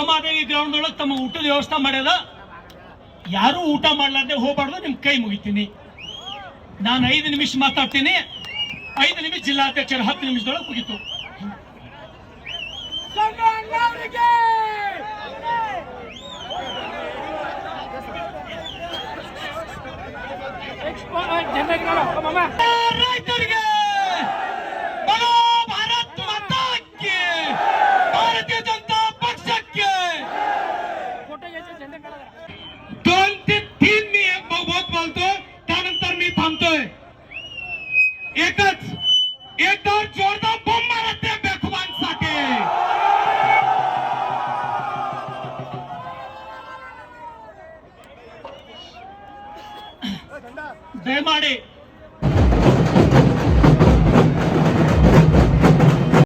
Akkamahadevi ground ಒಳಗೆ ತಮ್ಮ ಊಟದ ವ್ಯವಸ್ಥೆ ಮಾಡ್ಯದ. ಯಾರು ಊಟ ಮಾಡ್ಲಾರ್ದೆ ಹೋಗ್ಬಾರ್ದು, ನಿಮ್ ಕೈ ಮುಗಿತೀನಿ. ನಾನು 5 ನಿಮಿಷ ಮಾತಾಡ್ತೀನಿ, 5 ನಿಮಿಷ ಜಿಲ್ಲಾಧ್ಯಕ್ಷರು 10 ನಿಮಿಷದೊಳಗೆ ಮುಗಿತು. ರೈತರಿಗೆ ಬಲೋ ಭಾರತ್ ಮಾತಾಕ್ಕೆ, ಭಾರತೀಯ जनता पक्षಕ್ಕೆ 2 ते 3 मी बहुत बोलतो, त्यानंतर मी थांबतोय. एकच एकदा जोरदार बॉम्ब मारत त्या बेखुमांसाठी. ದಯಮಾಡಿ